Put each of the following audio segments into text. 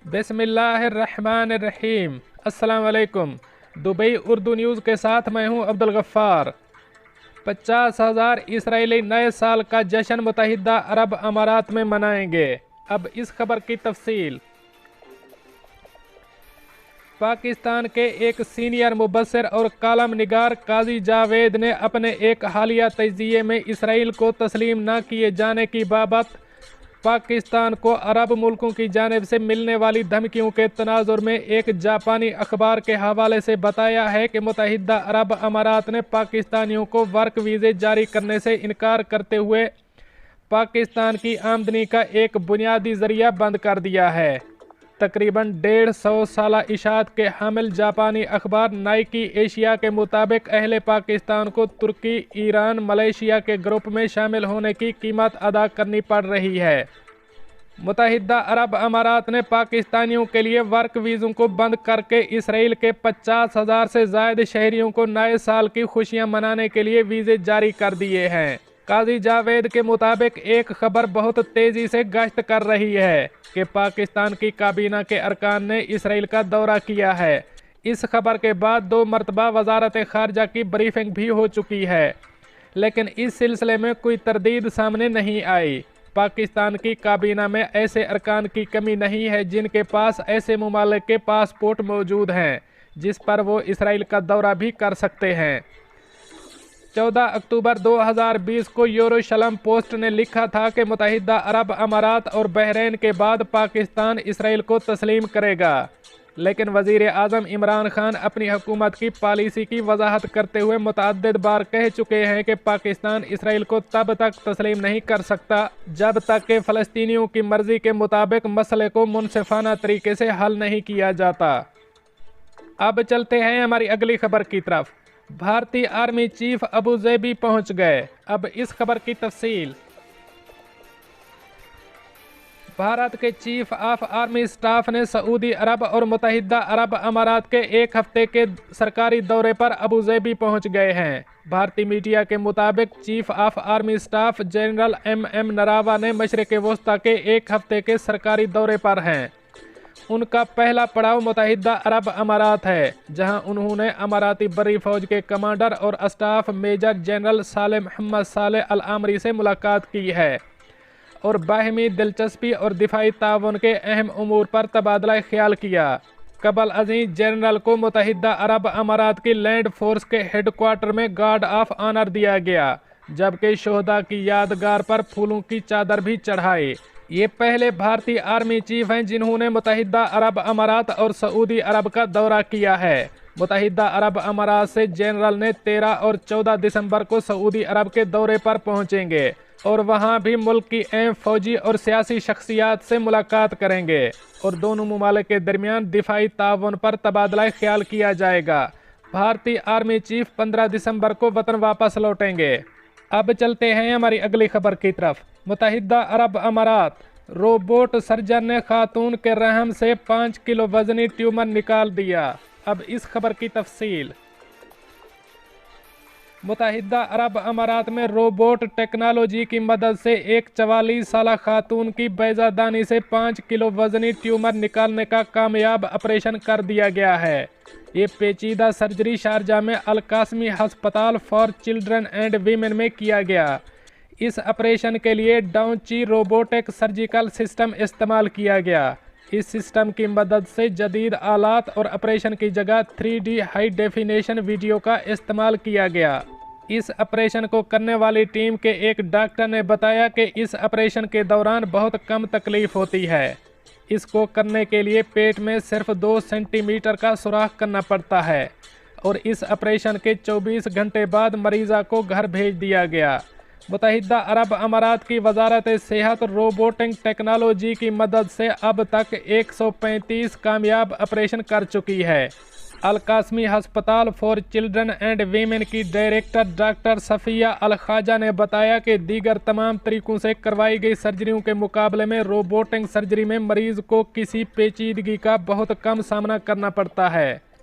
बिस्मिल्लाहिर्रहमानिर्रहीम। अस्सलाम वालेकुम। दुबई उर्दू न्यूज़ के साथ मैं हूं अब्दुल गफ्फार। 50,000 इसराइली नए साल का जश्न मुत्तहिदा अरब अमारात में मनाएंगे। अब इस खबर की तफसील। पाकिस्तान के एक सीनियर मुबस्सिर और कालम निगार काजी जावेद ने अपने एक हालिया तजिए में इसराइल को तस्लीम न किए जाने की बाबत पाकिस्तान को अरब मुल्कों की जानिब से मिलने वाली धमकियों के तनाजुर में एक जापानी अखबार के हवाले से बताया है कि मुत्तहिदा अरब अमारात ने पाकिस्तानियों को वर्क वीज़े जारी करने से इनकार करते हुए पाकिस्तान की आमदनी का एक बुनियादी जरिया बंद कर दिया है। तकरीबन 150 साला इशात के हामिल जापानी अखबार नाइकी एशिया के मुताबिक अहले पाकिस्तान को तुर्की, ईरान, मलेशिया के ग्रुप में शामिल होने की कीमत अदा करनी पड़ रही है। मुत्तहिदा अरब अमारात ने पाकिस्तानियों के लिए वर्क वीज़ों को बंद करके इसराइल के 50,000 से ज़ायद शहरियों को नए साल की खुशियां मनाने के लिए वीज़े जारी कर दिए हैं। काजी जावेद के मुताबिक एक खबर बहुत तेज़ी से गश्त कर रही है कि पाकिस्तान की काबीना के अरकान ने इसराइल का दौरा किया है। इस खबर के बाद 2 मरतबा वजारत खारजा की ब्रीफिंग भी हो चुकी है, लेकिन इस सिलसिले में कोई तरदीद सामने नहीं आई। पाकिस्तान की काबीना में ऐसे अरकान की कमी नहीं है जिनके पास ऐसे मुमालिक के पासपोर्ट मौजूद हैं जिस पर वो इसराइल का दौरा भी कर सकते हैं। 14 अक्टूबर 2020 को यरूशलेम पोस्ट ने लिखा था कि मुत्तहिदा अरब अमारात और बहरीन के बाद पाकिस्तान इसराइल को तस्लीम करेगा, लेकिन वज़ीर आज़म इमरान खान अपनी हुकूमत की पॉलिसी की वजाहत करते हुए मुतअद्दिद बार कह चुके हैं कि पाकिस्तान इसराइल को तब तक तस्लीम नहीं कर सकता जब तक कि फ़लस्तीनियों की मर्ज़ी के मुताबिक मसले को मुनसिफाना तरीके से हल नहीं किया जाता। अब चलते हैं हमारी अगली खबर की तरफ। भारतीय आर्मी चीफ अबू ज़ेबी पहुंच गए। अब इस खबर की तफसील। भारत के चीफ ऑफ आर्मी स्टाफ ने सऊदी अरब और मुत्तहिदा अरब अमारात के एक हफ्ते के सरकारी दौरे पर अबू ज़ेबी पहुंच गए हैं। भारतीय मीडिया के मुताबिक chief of army staff general MM नरावा ने मशरिक़ वस्ता के एक हफ्ते के सरकारी दौरे पर हैं। उनका पहला पड़ाव मुत्तहिदा अरब अमारात है, जहां उन्होंने अमाराती बरी फौज के कमांडर और स्टाफ मेजर जनरल साले मोहम्मद साले अल आमरी से मुलाकात की है और बाहमी दिलचस्पी और दिफाई ताउन के अहम उमूर पर तबादला ख्याल किया। कबल अज़ीज़ जनरल को मुत्तहिदा अरब अमारात की लैंड फोर्स के हेडक्वार्टर में गार्ड ऑफ ऑनर दिया गया, जबकि शोहदा की यादगार पर फूलों की चादर भी चढ़ाई। ये पहले भारतीय आर्मी चीफ हैं जिन्होंने मुत्तहिदा अरब अमारात और सऊदी अरब का दौरा किया है। मुत्तहिदा अरब अमारात से जनरल ने 13 और 14 दिसंबर को सऊदी अरब के दौरे पर पहुंचेंगे और वहां भी मुल्क की अहम फौजी और सियासी शख्सियात से मुलाकात करेंगे और दोनों मुमालिक के दरमियान दिफाई ताउन पर तबादला ख्याल किया जाएगा। भारतीय आर्मी चीफ 15 दिसंबर को वतन वापस लौटेंगे। अब चलते हैं हमारी अगली खबर की तरफ। मुत्तहिदा अरब अमारात रोबोट सर्जन ने खातून के रहम से 5 किलो वजनी ट्यूमर निकाल दिया। अब इस खबर की तफसील। मुत्तहिदा अरब अमारात में रोबोट टेक्नोलॉजी की मदद से एक 44 साला खातून की बैजादानी से 5 किलो वजनी ट्यूमर निकालने का कामयाब ऑपरेशन कर दिया गया है। ये पेचीदा सर्जरी शारजा में अल कासमी हस्पताल फॉर चिल्ड्रन एंड वीमेन में किया गया। इस ऑपरेशन के लिए डाउची रोबोटिक सर्जिकल सिस्टम इस्तेमाल किया गया। इस सिस्टम की मदद से जदीद आलात और ऑपरेशन की जगह 3D हाई डेफिनेशन वीडियो का इस्तेमाल किया गया। इस ऑपरेशन को करने वाली टीम के एक डॉक्टर ने बताया कि इस ऑपरेशन के दौरान बहुत कम तकलीफ होती है। इसको करने के लिए पेट में सिर्फ 2 सेंटीमीटर का सुराख करना पड़ता है और इस ऑपरेशन के 24 घंटे बाद मरीज़ा को घर भेज दिया गया। मुत्तहिदा अरब अमारात की वजारत सेहत रोबोटिक टेक्नोलॉजी की मदद से अब तक 135 कामयाब ऑपरेशन कर चुकी है। अल कासमी हस्पताल फॉर चिल्ड्रन एंड वीमेन की डायरेक्टर डॉक्टर सफ़िया अल ख्वाजा ने बताया कि दीगर तमाम तरीकों से करवाई गई सर्जरियों के मुकाबले में रोबोटिक सर्जरी में मरीज़ को किसी पेचीदगी का बहुत कम सामना करना पड़ता है।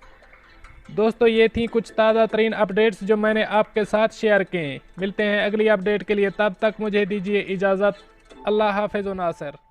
दोस्तों, ये थी कुछ ताज़ा तरीन अपडेट्स जो मैंने आपके साथ शेयर की। मिलते हैं अगली अपडेट के लिए, तब तक मुझे दीजिए इजाज़त। अल्लाह हाफ़िज़ व नासिर।